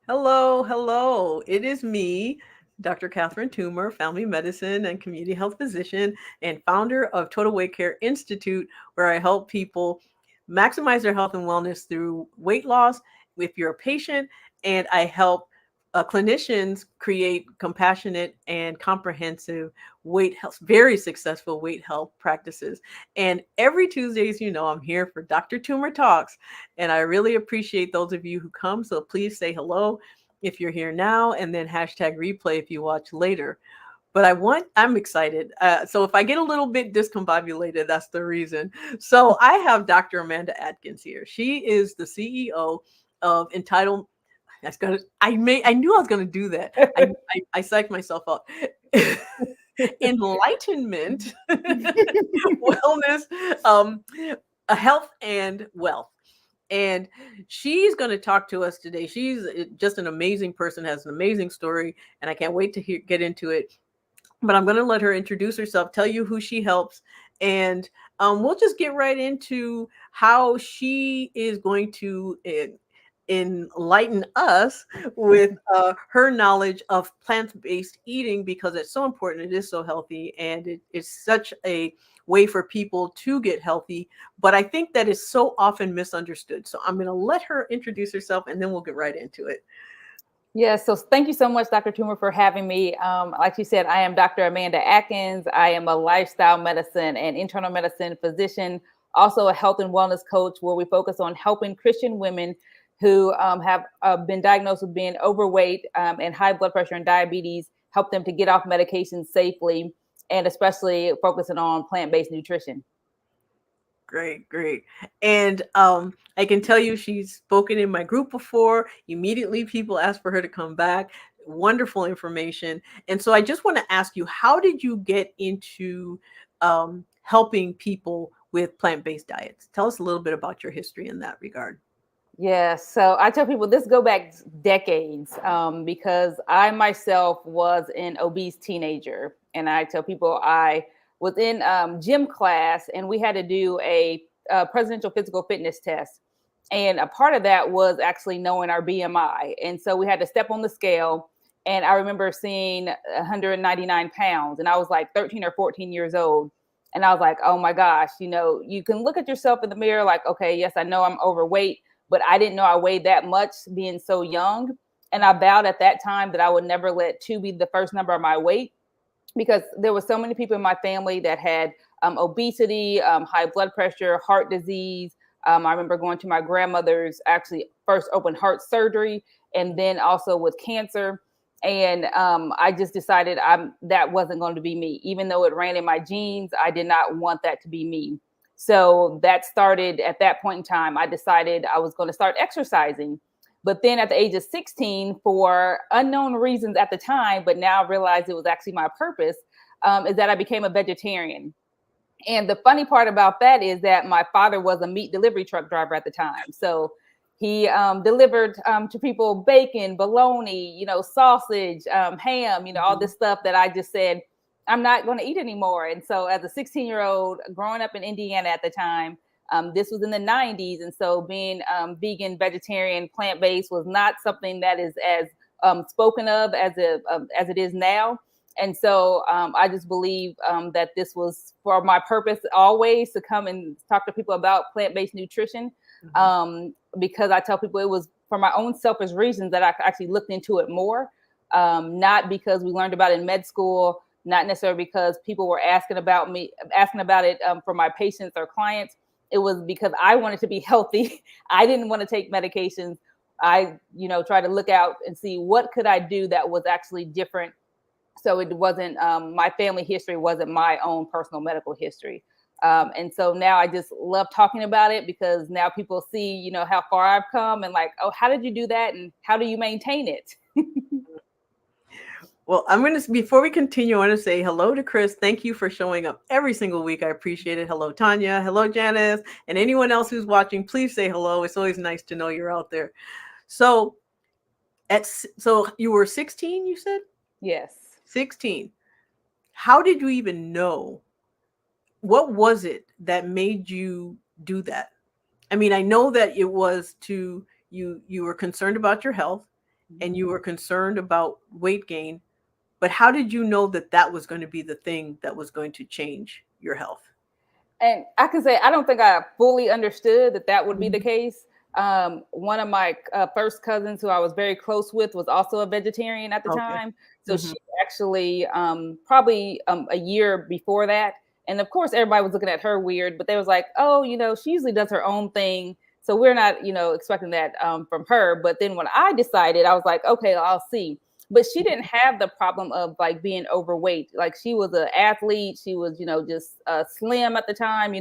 Hello, hello. It is me, Dr. Catherine Toomer, family medicine and community health physician, and founder of Total Weight Care Institute, where I help people maximize their health and wellness through weight loss if you're a patient, and I help clinicians create compassionate and comprehensive weight health, very successful weight health practices. And every Tuesdays, I'm here for Dr. Toomer Talks, and I really appreciate those of you who come. So please say hello if you're here now, and then hashtag replay if you watch later. But I'm excited. So if I get a little bit discombobulated, that's the reason. So I have Dr. Amanda Atkins here. She is the CEO of Entitled. I knew I was gonna do that. I psyched myself up. Enlightenment, wellness, health and wealth. And she's going to talk to us today. She's just an amazing person, has an amazing story, and I can't wait to get into it. But I'm going to let her introduce herself, tell you who she helps, and we'll just get right into how she is going to enlighten us with her knowledge of plant-based eating, because it's so important. It is so healthy, and it is such a way for people to get healthy. But I think that is so often misunderstood. So I'm going to let her introduce herself, and then we'll get right into it. Yes, so thank you so much, Dr. Toomer, for having me. Like you said, I am Dr. Amanda Atkins. I am a lifestyle medicine and internal medicine physician, also a health and wellness coach, where we focus on helping Christian women who have been diagnosed with being overweight and high blood pressure and diabetes, help them to get off medications safely, and especially focusing on plant-based nutrition. Great, great. And I can tell you she's spoken in my group before. Immediately people ask for her to come back. Wonderful information. And so I just want to ask you, how did you get into helping people with plant-based diets? Tell us a little bit about your history in that regard. Yeah, so I tell people this go back decades because I myself was an obese teenager, and I tell people I was in gym class, and we had to do a presidential physical fitness test, and a part of that was actually knowing our BMI, and so we had to step on the scale, and I remember seeing 199 pounds, and I was like 13 or 14 years old. And I was like, oh my gosh, you can look at yourself in the mirror like, okay, yes, I know I'm overweight, but I didn't know I weighed that much being so young. And I vowed at that time that I would never let two be the first number of my weight, because there were so many people in my family that had obesity, high blood pressure, heart disease. I remember going to my grandmother's actually first open heart surgery, and then also with cancer. And I just decided that wasn't going to be me. Even though it ran in my genes, I did not want that to be me. So that started at that point in time. I decided I was going to start exercising. But then at the age of 16, for unknown reasons at the time, but now I realize it was actually my purpose, is that I became a vegetarian. And the funny part about that is that my father was a meat delivery truck driver at the time. So he delivered to people bacon, bologna, sausage, ham, all this stuff that I just said, I'm not going to eat anymore. And so as a 16-year-old growing up in Indiana at the time, this was in the 90s. And so being vegan, vegetarian, plant-based was not something that is as spoken of as it is now. And so I just believe that this was for my purpose always, to come and talk to people about plant-based nutrition, because I tell people it was for my own selfish reasons that I actually looked into it more, not because we learned about it in med school, not necessarily because people were asking about it for my patients or clients. It was because I wanted to be healthy. I didn't want to take medications. I, tried to look out and see what could I do that was actually different. So it wasn't my family history wasn't my own personal medical history. And so now I just love talking about it, because now people see, how far I've come, and like, oh, how did you do that? And how do you maintain it? Well, before we continue, I want to say hello to Chris. Thank you for showing up every single week. I appreciate it. Hello, Tanya. Hello, Janice. And anyone else who's watching, please say hello. It's always nice to know you're out there. So you were 16, you said? Yes. 16. How did you even know? What was it that made you do that? I mean, I know that it was you were concerned about your health, and you were concerned about weight gain, but how did you know that that was going to be the thing that was going to change your health? And I can say I don't think I fully understood that that would be the Mhm. case. One of my first cousins, who I was very close with, was also a vegetarian at the Okay. time. So Hmm. she actually probably a year before that, and of course everybody was looking at her weird, but they was like, oh, she usually does her own thing, so we're not expecting that from her. But then when I decided, I was like, okay, I'll see. But she didn't have the problem of like being overweight. Like she was an athlete. She was, just slim at the time.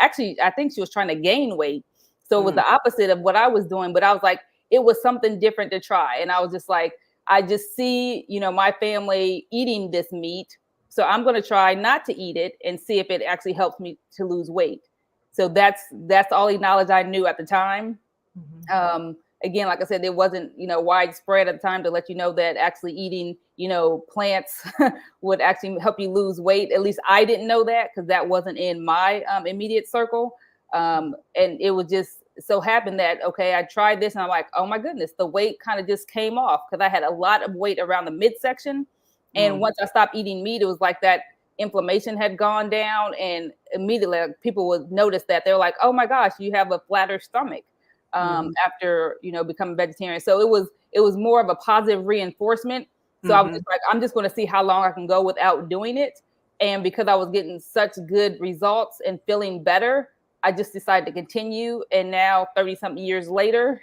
Actually, I think she was trying to gain weight. So it was Mm. the opposite of what I was doing. But I was like, it was something different to try. And I was just like, I just see, my family eating this meat. So I'm going to try not to eat it and see if it actually helps me to lose weight. So that's all the knowledge I knew at the time. Mhm. Again, like I said, it wasn't, widespread at the time to let you know that actually eating, plants would actually help you lose weight. At least I didn't know that because that wasn't in my immediate circle. And it was just so happened that, okay, I tried this and I'm like, oh my goodness, the weight kind of just came off because I had a lot of weight around the midsection. And Mm. once I stopped eating meat, it was like that inflammation had gone down. And immediately people would notice that. They're like, oh my gosh, you have a flatter stomach Mhm. after becoming vegetarian. So it was more of a positive reinforcement. So I was Mhm. just like, I'm just going to see how long I can go without doing it. And because I was getting such good results and feeling better, I just decided to continue. And now 30 something years later,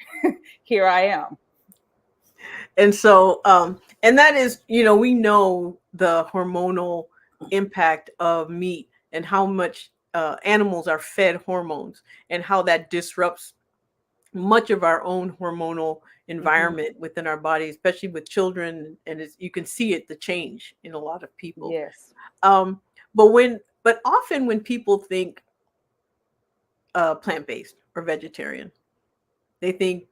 here I am. And so, and that is, we know the hormonal impact of meat and how much animals are fed hormones and how that disrupts much of our own hormonal Hmm. environment within our body, especially with children. And you can see it, the change in a lot of people. Yes. Um, but often when people think plant-based or vegetarian, they think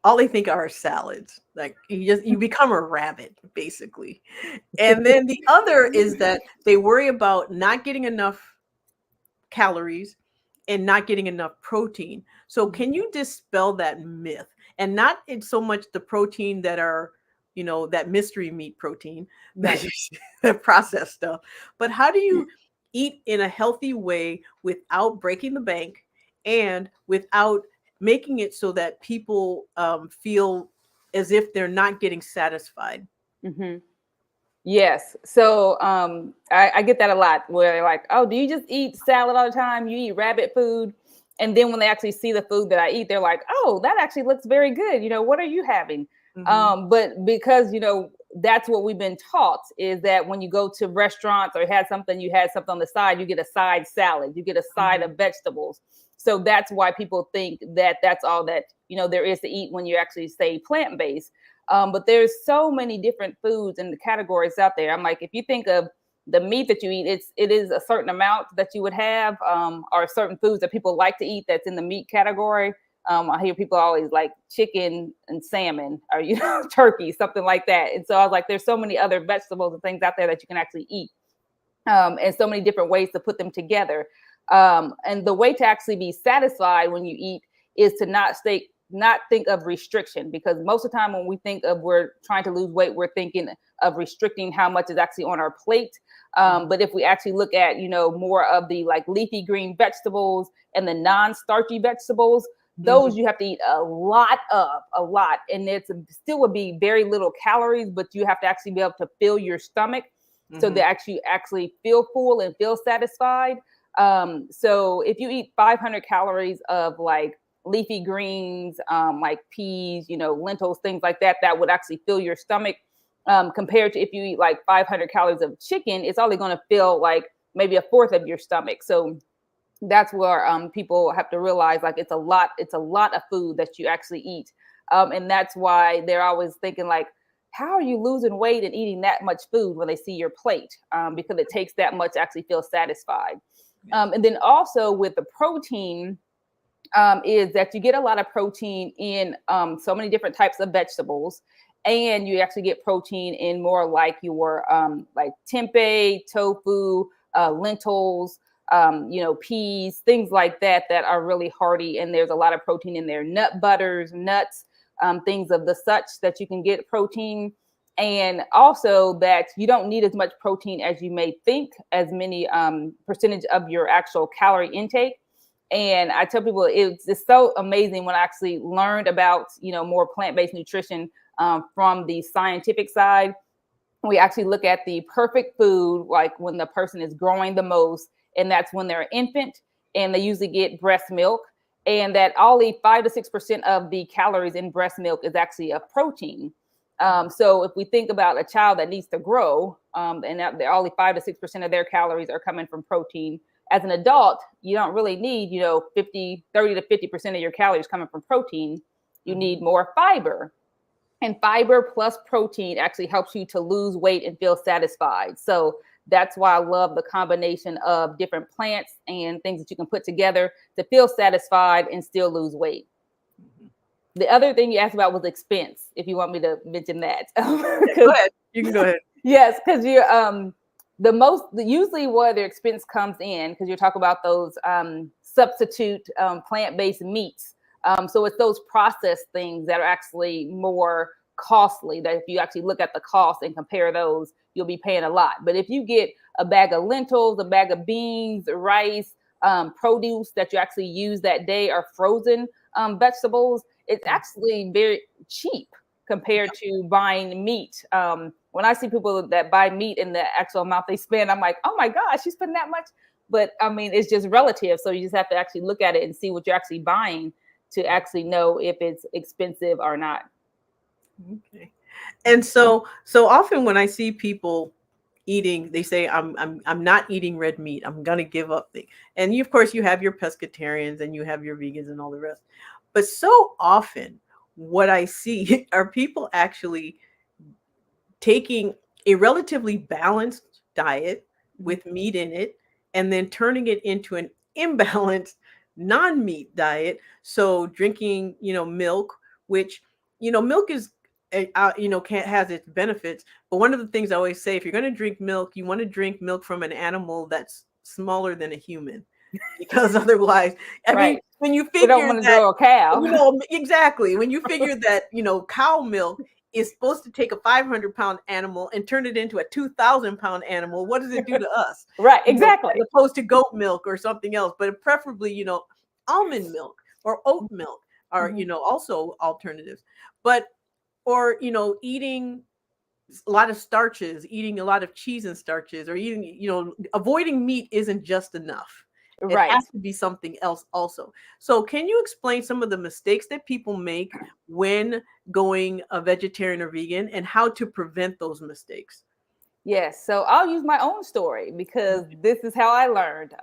all they think are salads. Like you become a rabbit basically. And then the other is that they worry about not getting enough calories and not getting enough protein. So can you dispel that myth? And not it's so much the protein that are, that mystery meat protein, that Right. that processed stuff, but how do you eat in a healthy way without breaking the bank and without making it so that people feel as if they're not getting satisfied? Hmm. Yes. So I get that a lot where they're like, oh, do you just eat salad all the time? You eat rabbit food. And then when they actually see the food that I eat, they're like, oh, that actually looks very good. What are you having? Hmm. But because, that's what we've been taught is that when you go to restaurants or you had something on the side, you get a side salad, you get a side Hmm. of vegetables. So that's why people think that that's all that, there is to eat when you actually say plant-based. But there's so many different foods and the categories out there. I'm like, if you think of the meat that you eat, it is a certain amount that you would have, or certain foods that people like to eat that's in the meat category. I hear people always like chicken and salmon or turkey, something like that. And so I was like, there's so many other vegetables and things out there that you can actually eat, and so many different ways to put them together. And the way to actually be satisfied when you eat is to not think of restriction, because most of the time when we think of we're trying to lose weight, we're thinking of restricting how much is actually on our plate. But if we actually look at more of the like leafy green vegetables and the non-starchy vegetables, Hmm. those you have to eat a lot, and it's still would be very little calories, but you have to actually be able to fill your stomach so Hmm. they actually feel full and feel satisfied. So if you eat 500 calories of like leafy greens, like peas, lentils, things like that, that would actually fill your stomach. Compared to if you eat like 500 calories of chicken, it's only going to fill like maybe a fourth of your stomach. So that's where people have to realize like it's a lot of food that you actually eat, and that's why they're always thinking like, how are you losing weight and eating that much food when they see your plate, because it takes that much to actually feel satisfied. Yes. And then also with the protein, is that you get a lot of protein in so many different types of vegetables, and you actually get protein in more like your like tempeh, tofu, lentils, peas, things like that that are really hearty, and there's a lot of protein in there. Nut butters, nuts. things of the such that you can get protein. And also that you don't need as much protein as you may think, as many percentage of your actual calorie intake. And I tell people it's just so amazing when I actually learned about, more plant-based nutrition from the scientific side. We actually look at the perfect food, like when the person is growing the most, and that's when they're an infant and they usually get breast milk. And that only 5 to 6% of the calories in breast milk is actually a protein. So if we think about a child that needs to grow, and that only 5 to 6% of their calories are coming from protein. As an adult, you don't really need, 30 to 50% of your calories coming from protein. You need more fiber. And fiber plus protein actually helps you to lose weight and feel satisfied. So that's why I love the combination of different plants and things that you can put together to feel satisfied and still lose weight. The other thing you asked about was expense, if you want me to mention that. Go ahead. You can go ahead. Yes, because you're usually where the expense comes in, because you're talking about those substitute plant-based meats. So it's those processed things that are actually more costly, that if you actually look at the cost and compare those, you'll be paying a lot. But if you get a bag of lentils, a bag of beans, rice, produce that you actually use that day, or frozen vegetables, it's actually very cheap compared to buying meat. When I see people that buy meat and the actual amount they spend, I'm like, oh my gosh, you spend that much? But I mean, it's just relative. So you just have to actually look at it and see what you're actually buying to actually know if it's expensive or not. Okay. And so often when I see people eating, they say, I'm not eating red meat. I'm gonna give up things. And of course, you have your pescatarians and you have your vegans and all the rest. But so often, what I see are people actually taking a relatively balanced diet with meat in it and then turning it into an imbalanced non-meat diet. So drinking, milk, which, milk is, has its benefits. But one of the things I always say, if you're going to drink milk, you want to drink milk from an animal that's smaller than a human. Because otherwise, I mean, when you We don't figure want to that, grow a cow. exactly, when you figure that, cow milk is supposed to take a 500-pound animal and turn it into a 2,000-pound animal, what does it do to us? Right, exactly. As opposed to goat milk or something else, but preferably, almond milk or oat milk are, also alternatives. But, or, eating a lot of starches, eating a lot of cheese and starches, or eating, avoiding meat isn't just enough. It Right. has to be something else also. So can you explain some of the mistakes that people make when going a vegetarian or vegan and how to prevent those mistakes? Yes. So I'll use my own story because this is how I learned.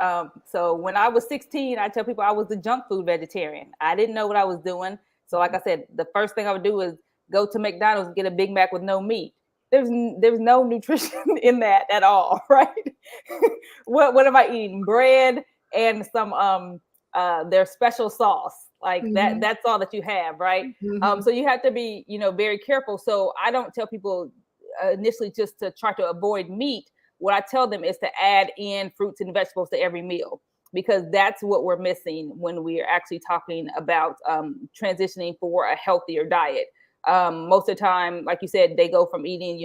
So when I was 16, I tell people I was the junk food vegetarian. I didn't know what I was doing. So like I said, the first thing I would do is go to McDonald's and get a Big Mac with no meat. There's no nutrition in that at all, right? What am I eating? Bread and some their special sauce. Like Mhm. that's all that you have, right? Mhm. So you have to be, very careful. So I don't tell people initially just to try to avoid meat. What I tell them is to add in fruits and vegetables to every meal, because that's what we're missing when we are actually talking about transitioning for a healthier diet. Most of the time, like you said, they go from eating,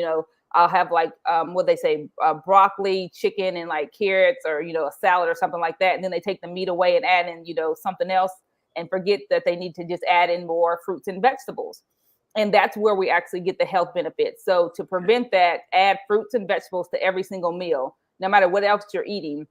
I'll have like what they say, broccoli, chicken, and like carrots, or a salad or something like that, and then they take the meat away and add in something else, and forget that they need to just add in more fruits and vegetables. And that's where we actually get the health benefits. So to prevent that, add fruits and vegetables to every single meal, no matter what else you're eating.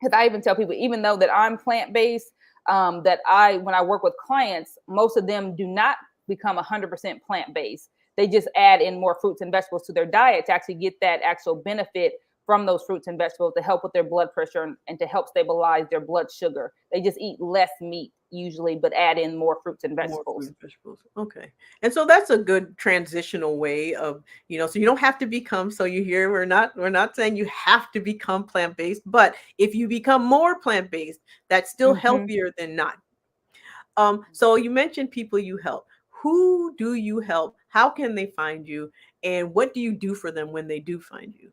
Because I even tell people, even though that I'm plant-based, when I work with clients, most of them do not become 100% plant-based. They just add in more fruits and vegetables to their diet to actually get that actual benefit from those fruits and vegetables, to help with their blood pressure and to help stabilize their blood sugar. They just eat less meat usually, but add in more fruits and More vegetables. fruit and vegetables. Okay. And so that's a good transitional way of, so you don't have to become, so you hear, we're not saying you have to become plant-based, but if you become more plant-based, that's still healthier than not. So you mentioned people you help. Who do you help? How can they find you? And what do you do for them when they do find you?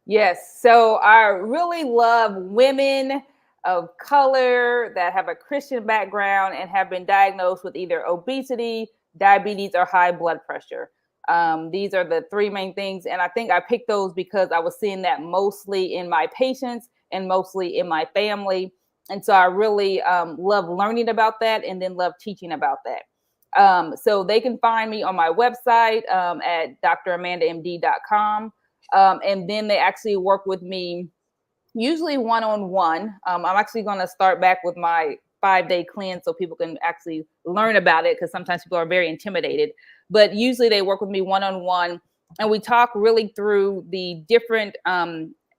Yes. So I really love women of color that have a Christian background and have been diagnosed with either obesity, diabetes, or high blood pressure. These are the three main things. And I think I picked those because I was seeing that mostly in my patients and mostly in my family. And so I really love learning about that and then love teaching about that. So they can find me on my website at dramandamd.com. And then they actually work with me usually one-on-one. I'm actually going to start back with my 5-day cleanse so people can actually learn about it, because sometimes people are very intimidated. But usually they work with me one-on-one, and we talk really through the different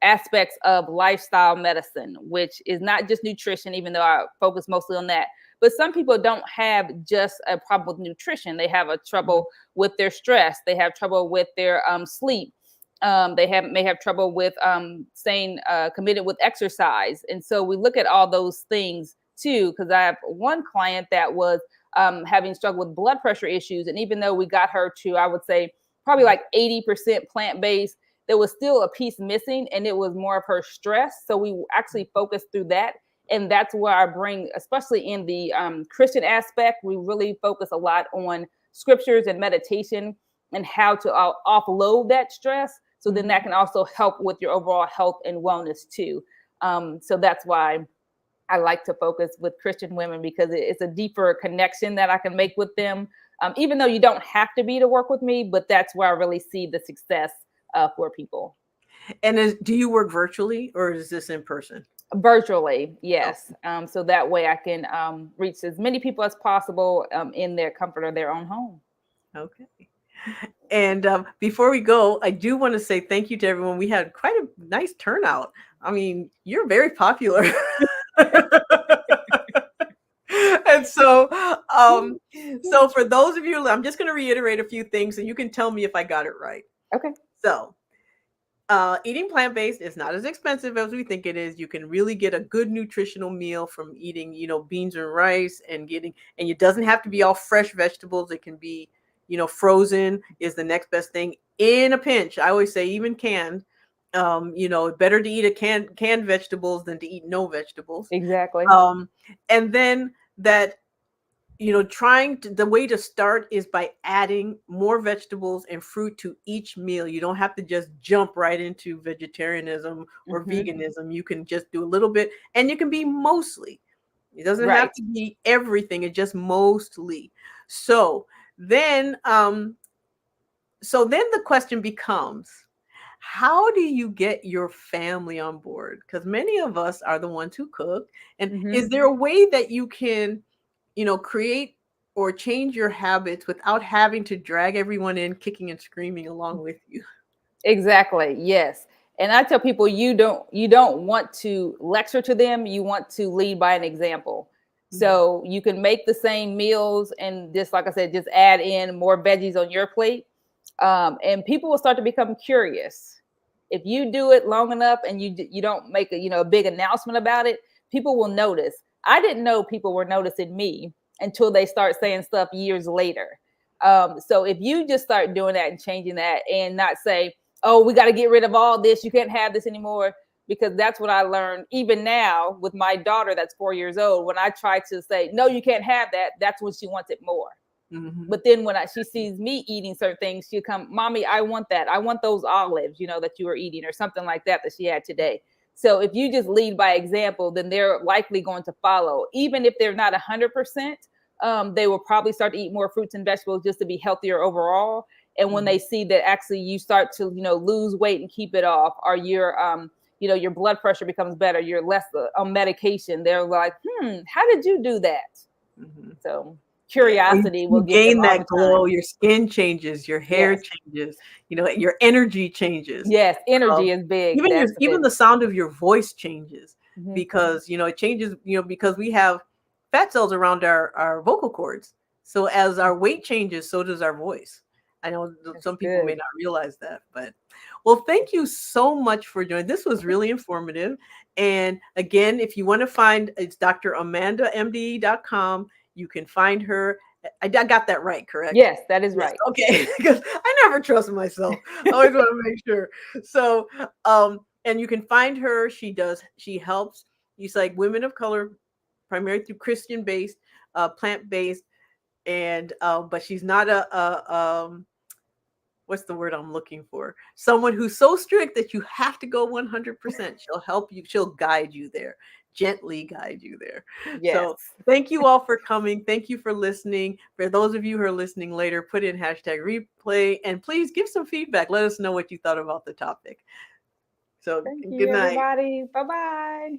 aspects of lifestyle medicine, which is not just nutrition, even though I focus mostly on that. But some people don't have just a problem with nutrition. They have a trouble with their stress. They have trouble with their sleep. They may have trouble with staying committed with exercise. And so we look at all those things too, because I have one client that was having struggled with blood pressure issues. And even though we got her to, I would say, probably like 80% plant-based, there was still a piece missing, and it was more of her stress. So we actually focused through that. And that's where I bring, especially in the Christian aspect, we really focus a lot on scriptures and meditation and how to offload that stress. So then that can also help with your overall health and wellness too. So that's why I like to focus with Christian women, because it's a deeper connection that I can make with them. Even though you don't have to be to work with me, but that's where I really see the success for people. And do you work virtually, or is this in person? Virtually, yes. So that way I can reach as many people as possible in their comfort of their own home. Okay. And before we go, I do want to say thank you to everyone. We had quite a nice turnout. I mean, you're very popular. And so for those of you, I'm just going to reiterate a few things, and you can tell me if I got it right. Okay. So eating plant-based is not as expensive as we think it is. You can really get a good nutritional meal from eating, beans and rice, and it doesn't have to be all fresh vegetables. It can be, frozen is the next best thing in a pinch. I always say even canned. Better to eat canned vegetables than to eat no vegetables. Exactly. And then that, the way to start is by adding more vegetables and fruit to each meal. You don't have to just jump right into vegetarianism or veganism. You can just do a little bit, and you can be mostly. It doesn't have to be everything. It's just mostly. So then the question becomes, how do you get your family on board? Because many of us are the ones who cook. And is there a way that you can, create or change your habits without having to drag everyone in kicking and screaming along with you? Exactly. Yes. And I tell people, you don't want to lecture to them. You want to lead by an example. So you can make the same meals and just, like I said, just add in more veggies on your plate. And people will start to become curious. If you do it long enough and you don't make a big announcement about it, people will notice. I didn't know people were noticing me until they start saying stuff years later. So if you just start doing that and changing that, and not say, oh, we got to get rid of all this, you can't have this anymore, because that's what I learned even now with my daughter that's 4 years old. When I try to say, no, you can't have that, that's when she wants it more. But then when she sees me eating certain things, she'll come, Mommy, I want that. I want those olives, that you were eating, or something like that she had today. So if you just lead by example, then they're likely going to follow. Even if they're not 100%, they will probably start to eat more fruits and vegetables just to be healthier overall. And when they see that actually you start to, lose weight and keep it off, or your blood pressure becomes better, you're less on medication, they're like, how did you do that? So curiosity will gain that glow. Your skin changes, your hair changes, your energy changes. Yes, energy is big. Even the sound of your voice changes, because it changes, because we have fat cells around our vocal cords. So as our weight changes, so does our voice. I know some people may not realize that, but well, thank you so much for joining. This was really informative. And again, if you want to find, it's dramandamd.com. You can find her. I got that right, correct? Yes, that is right. Okay, because I never trust myself. I always want to make sure. So, and you can find her. She helps. She's like women of color, primarily through Christian-based, plant-based and but she's not what's the word I'm looking for? Someone who's so strict that you have to go 100%. She'll help you. She'll guide you there, gently guide you there. Yes. So thank you all for coming. Thank you for listening. For those of you who are listening later, put in hashtag replay and please give some feedback. Let us know what you thought about the topic. So Thank good you, night. everybody. Bye-bye.